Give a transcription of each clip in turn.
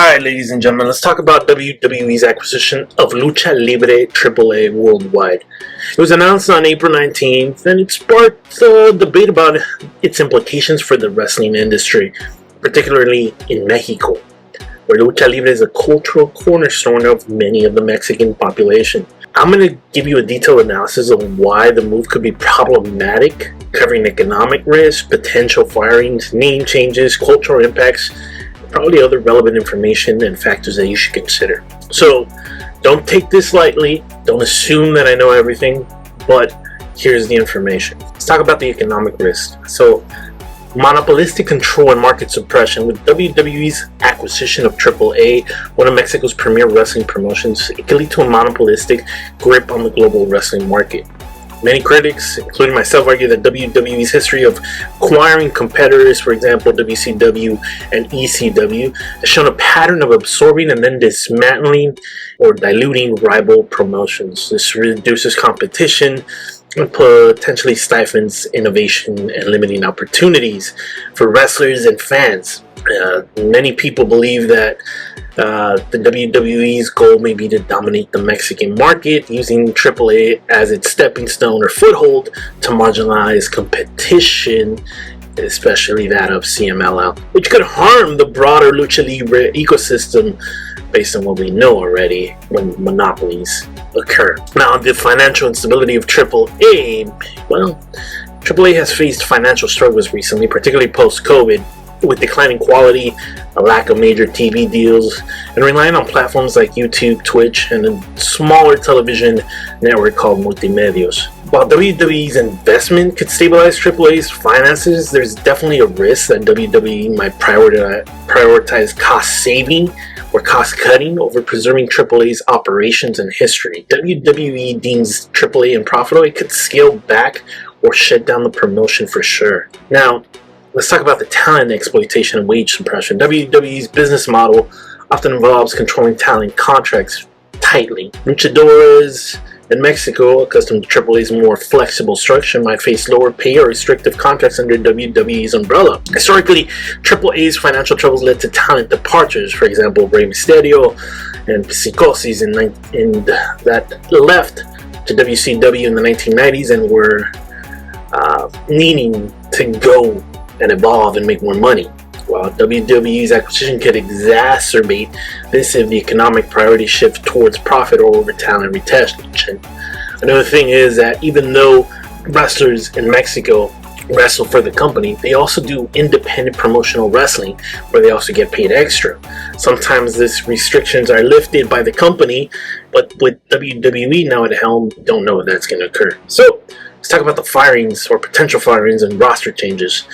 Alright, ladies and gentlemen, let's talk about WWE's acquisition of Lucha Libre AAA Worldwide. It was announced on April 19th, and it sparked debate about its implications for the wrestling industry, particularly in Mexico, where Lucha Libre is a cultural cornerstone of many of the Mexican population. I'm going to give you a detailed analysis of why the move could be problematic, covering economic risk, potential firings, name changes, cultural impacts, probably other relevant information and factors that you should consider. So don't take this lightly, don't assume that I know everything, but here's the information. Let's talk about the economic risk. So monopolistic control and market suppression. With WWE's acquisition of AAA, one of Mexico's premier wrestling promotions, it can lead to a monopolistic grip on the global wrestling market. Many critics, including myself, argue that WWE's history of acquiring competitors, for example WCW and ECW, has shown a pattern of absorbing and then dismantling or diluting rival promotions. This reduces competition and potentially stifles innovation and limiting opportunities for wrestlers and fans. Many people believe that the WWE's goal may be to dominate the Mexican market, using AAA as its stepping stone or foothold to marginalize competition, especially that of CMLL, which could harm the broader Lucha Libre ecosystem based on what we know already when monopolies occur. Now, the financial instability of AAA, well, AAA has faced financial struggles recently, particularly post-COVID, with declining quality, a lack of major TV deals, and relying on platforms like YouTube, Twitch, and a smaller television network called Multimedios. While WWE's investment could stabilize AAA's finances, there's definitely a risk that WWE might prioritize cost saving or cost cutting over preserving AAA's operations and history. WWE deems AAA unprofitable, it could scale back or shut down the promotion for sure. Now, let's talk about the talent exploitation and wage suppression. WWE's business model often involves controlling talent contracts tightly. Luchadores in Mexico, accustomed to AAA's more flexible structure, might face lower pay or restrictive contracts under WWE's umbrella. Historically, AAA's financial troubles led to talent departures. For example, Rey Mysterio and Psicosis that left to WCW in the 1990s and were needing to go and evolve and make more money. While WWE's acquisition could exacerbate this if the economic priorities shift towards profit or over talent retention. Another thing is that even though wrestlers in Mexico wrestle for the company, they also do independent promotional wrestling where they also get paid extra. Sometimes these restrictions are lifted by the company, but with WWE now at the helm, don't know if that's going to occur. So let's talk about the firings or potential firings and roster changes.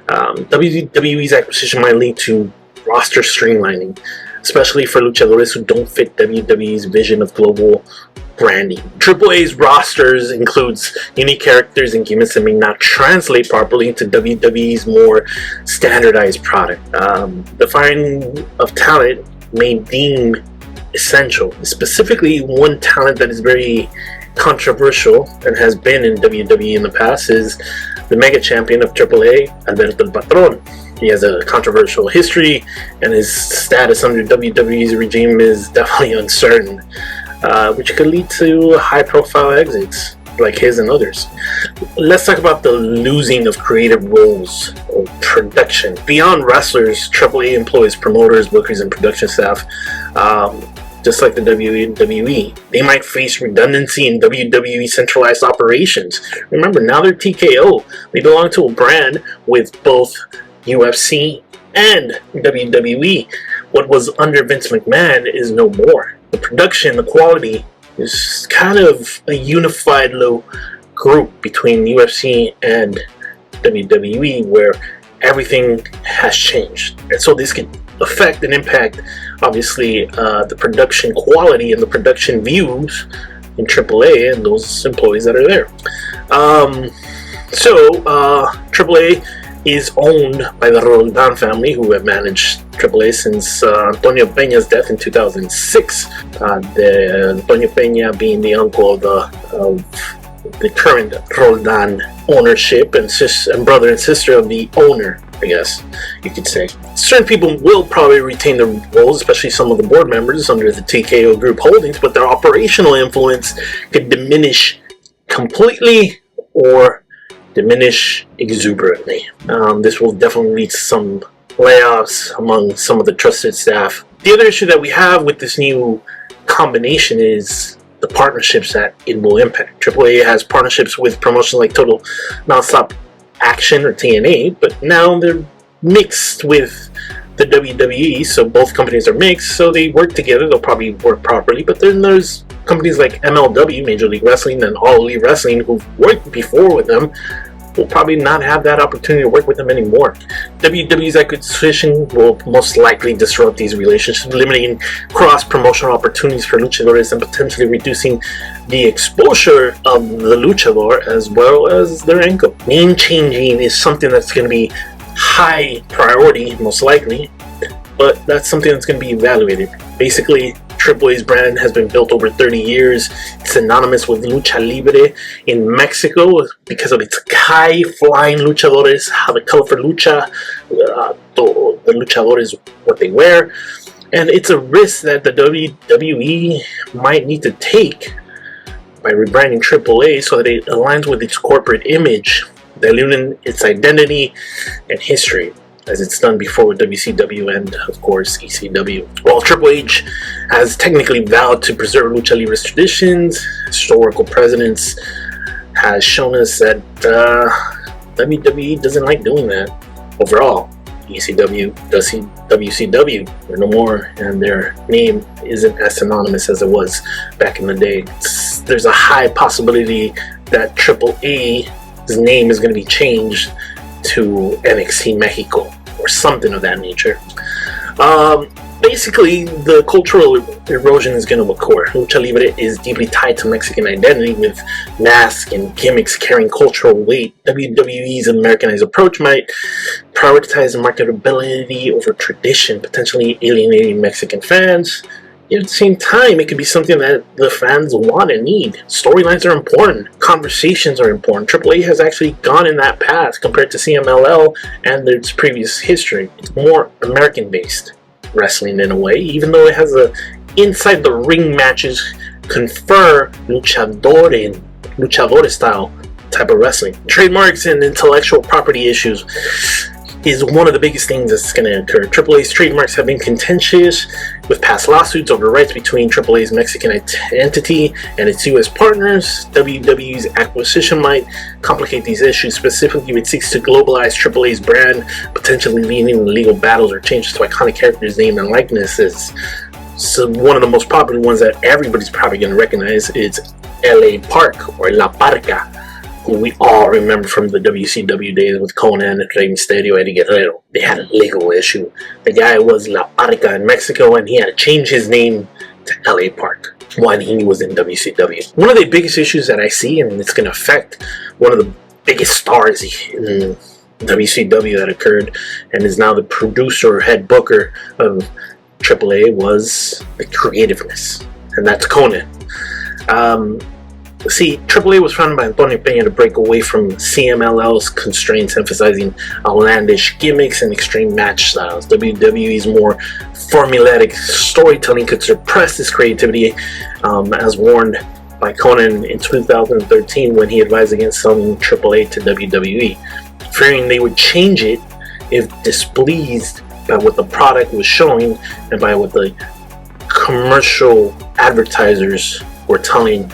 WWE's acquisition might lead to roster streamlining, especially for luchadores who don't fit WWE's vision of global branding. AAA's rosters includes unique characters and gimmicks that may not translate properly into WWE's more standardized product. The firing of talent may deem essential. Specifically, one talent that is very controversial and has been in WWE in the past is the mega champion of AAA, Alberto El Patron. He has a controversial history, and his status under WWE's regime is definitely uncertain, which could lead to high-profile exits like his and others. Let's talk about the losing of creative roles or production. Beyond wrestlers, AAA employs promoters, bookers, and production staff. Just like the WWE, they might face redundancy in WWE centralized operations. Remember, now they're TKO. They belong to a brand with both UFC and WWE. What was under Vince McMahon is no more. The production, the quality is kind of a unified low group between UFC and WWE, where everything has changed. And so this could affect and impact, obviously, the production quality and the production views in AAA and those employees that are there. AAA is owned by the Roldan family, who have managed AAA since Antonio Peña's death in 2006. Antonio Peña being the uncle of the current Roldan ownership and brother and sister of the owner I guess you could say. Certain people will probably retain their roles, especially some of the board members under the TKO Group holdings, but their operational influence could diminish completely or diminish exuberantly. This will definitely lead to some layoffs among some of the trusted staff. The other issue that we have with this new combination is the partnerships that it will impact. AAA has partnerships with promotions like Total Nonstop Action or TNA, but now they're mixed with the WWE, so both companies are mixed, so they work together. They'll probably work properly. But then there's companies like MLW, Major League Wrestling, and All Elite Wrestling, who've worked before with them, will probably not have that opportunity to work with them anymore. WWE's acquisition will most likely disrupt these relationships, limiting cross-promotional opportunities for luchadores and potentially reducing the exposure of the luchador as well as their income. Name changing is something that's going to be high priority, most likely, but that's something that's going to be evaluated. Basically, AAA's brand has been built over 30 years. It's synonymous with Lucha Libre in Mexico because of its high-flying luchadores, how the color for lucha, the luchadores, what they wear. And it's a risk that the WWE might need to take by rebranding AAA so that it aligns with its corporate image, diluting its identity and history, as it's done before with WCW and, of course, ECW. While Triple H has technically vowed to preserve Lucha Libre's traditions, historical precedence has shown us that WWE doesn't like doing that. Overall, ECW, WCW, they're no more, and their name isn't as synonymous as it was back in the day. There's a high possibility that Triple A's name is going to be changed to NXT Mexico or something of that nature. Basically, the cultural erosion is going to occur. Lucha Libre is deeply tied to Mexican identity, with masks and gimmicks carrying cultural weight. WWE's Americanized approach might prioritize marketability over tradition, potentially alienating Mexican fans. Yet at the same time, it could be something that the fans want and need. Storylines are important. Conversations are important. AAA has actually gone in that path compared to CMLL and its previous history. It's more American-based wrestling in a way, even though it has a inside the ring matches confer luchador style type of wrestling. Trademarks and intellectual property issues is one of the biggest things that's going to occur. AAA's trademarks have been contentious with past lawsuits over rights between AAA's Mexican entity and its U.S. partners. WWE's acquisition might complicate these issues. Specifically, it seeks to globalize AAA's brand, potentially leading to legal battles or changes to iconic characters' name and likenesses. So one of the most popular ones that everybody's probably going to recognize is LA Park, or La Parca, who we all remember from the WCW days with Conan, Rey Mysterio, Eddie Guerrero. They had a legal issue. The guy was La Parca in Mexico, and he had to change his name to LA Park when he was in WCW. One of the biggest issues that I see, and it's going to affect one of the biggest stars in WCW that occurred, and is now the producer or head booker of AAA, was the creativeness, and that's Conan. See, AAA was founded by Antonio Peña to break away from CMLL's constraints, emphasizing outlandish gimmicks and extreme match styles. WWE's more formulaic storytelling could suppress this creativity, as warned by Conan in 2013 when he advised against selling AAA to WWE, fearing they would change it if displeased by what the product was showing and by what the commercial advertisers were telling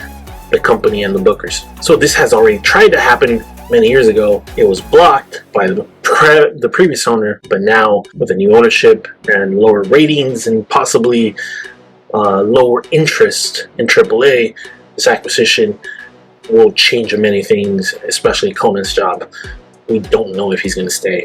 the company and the bookers. So this has already tried to happen many years ago. It was blocked by the previous owner, but now with the new ownership and lower ratings and possibly lower interest in AAA, this acquisition will change many things, especially Conan's job. We don't know if he's going to stay.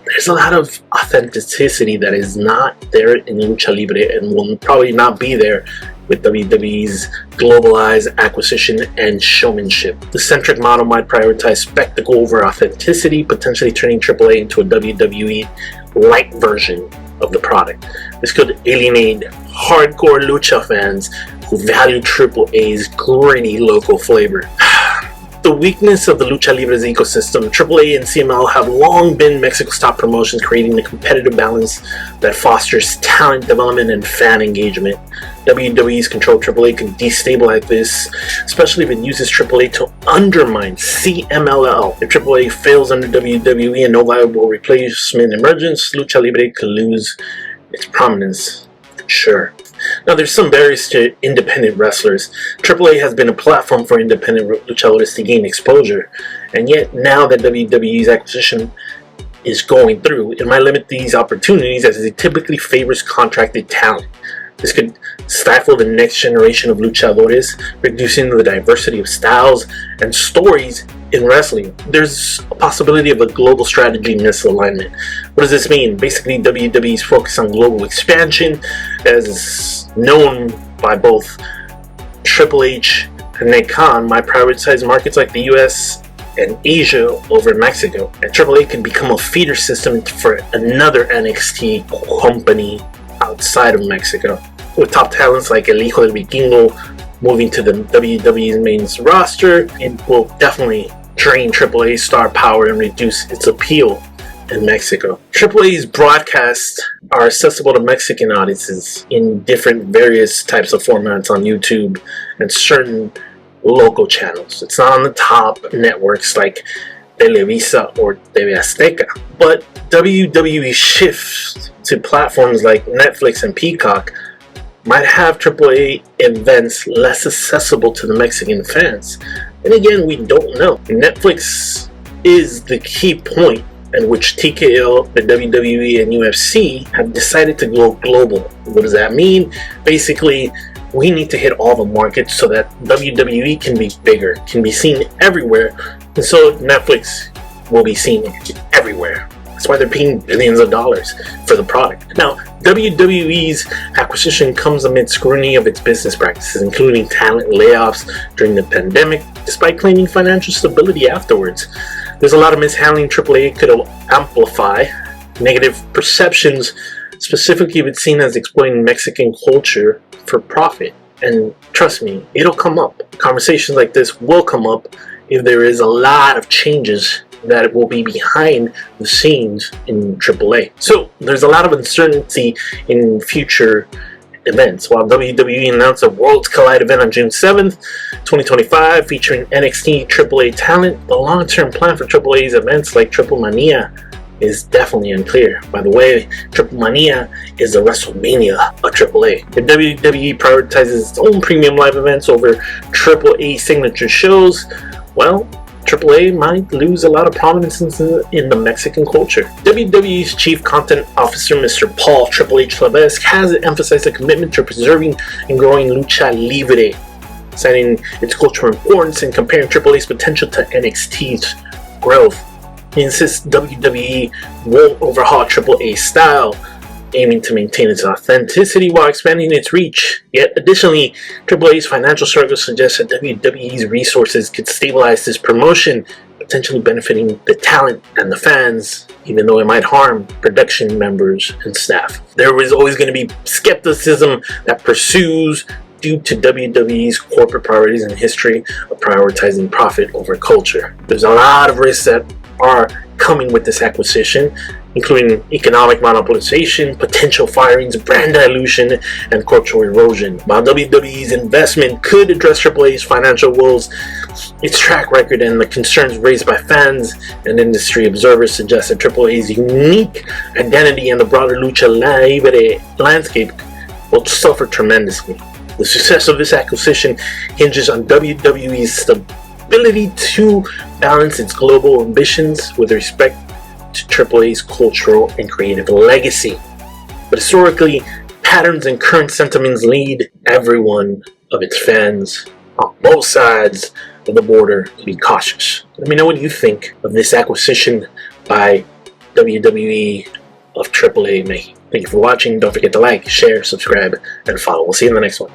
There's a lot of authenticity that is not there in Lucha Libre and will probably not be there with WWE's globalized acquisition and showmanship. The centric model might prioritize spectacle over authenticity, potentially turning AAA into a WWE light version of the product. This could alienate hardcore lucha fans who value AAA's gritty local flavor. The the weakness of the Lucha Libre's ecosystem, AAA and CML have long been Mexico's top promotions, creating the competitive balance that fosters talent development and fan engagement. WWE's control of AAA can destabilize this, especially if it uses AAA to undermine CMLL. If AAA fails under WWE and no viable replacement emerges, Lucha Libre could lose its prominence, for sure. Now, there's some barriers to independent wrestlers. AAA has been a platform for independent luchadores to gain exposure, and yet now that WWE's acquisition is going through, it might limit these opportunities as it typically favors contracted talent. This could stifle the next generation of luchadores, reducing the diversity of styles and stories in wrestling. There's a possibility of a global strategy misalignment. What does this mean? Basically, WWE's focus on global expansion, as known by both Triple H and Nick Khan, might prioritize markets like the US and Asia over Mexico. And AAA could become a feeder system for another NXT company outside of Mexico. With top talents like El Hijo del Vikingo moving to the WWE's main roster, it will definitely drain AAA's star power and reduce its appeal in Mexico. AAA's broadcasts are accessible to Mexican audiences in different various types of formats on YouTube and certain local channels. It's not on the top networks like Televisa or TV Azteca, but WWE shifts to platforms like Netflix and Peacock might have AAA events less accessible to the Mexican fans. And again, we don't know. Netflix is the key point at which TKO, the WWE, and UFC have decided to go global. What does that mean? Basically, we need to hit all the markets so that WWE can be bigger, can be seen everywhere, and so Netflix will be seen everywhere. That's why they're paying billions of dollars for the product. Now, WWE's acquisition comes amid scrutiny of its business practices, including talent layoffs during the pandemic, despite claiming financial stability afterwards. There's a lot of mishandling AAA could amplify negative perceptions, specifically if it's seen as exploiting Mexican culture for profit. And trust me, it'll come up. Conversations like this will come up if there is a lot of changes that will be behind the scenes in AAA. So there's a lot of uncertainty in future events. While WWE announced a Worlds Collide event on June 7th, 2025, featuring NXT AAA talent, the long-term plan for AAA's events like Triple Mania is definitely unclear. By the way, Triple Mania is the WrestleMania of AAA. If WWE prioritizes its own premium live events over AAA signature shows, well, AAA might lose a lot of prominence in the Mexican culture. WWE's Chief Content Officer, Mr. Paul Triple H Levesque, has emphasized a commitment to preserving and growing Lucha Libre, citing its cultural importance and comparing AAA's potential to NXT's growth. He insists WWE won't overhaul AAA's style, aiming to maintain its authenticity while expanding its reach. Yet, additionally, AAA's financial struggles suggest that WWE's resources could stabilize this promotion, potentially benefiting the talent and the fans, even though it might harm production members and staff. There is always going to be skepticism that pursues due to WWE's corporate priorities and history of prioritizing profit over culture. There's a lot of risks that are coming with this acquisition, including economic monopolization, potential firings, brand dilution, and cultural erosion. While WWE's investment could address AAA's financial woes, its track record and the concerns raised by fans and industry observers suggest that AAA's unique identity and the broader Lucha Libre landscape will suffer tremendously. The success of this acquisition hinges on WWE's stability to balance its global ambitions with respect to AAA's cultural and creative legacy. But historically, patterns and current sentiments lead every one of its fans on both sides of the border to be cautious. Let me know what you think of this acquisition by WWE of AAA. Thank you for watching. Don't forget to like, share, subscribe, and follow. We'll see you in the next one.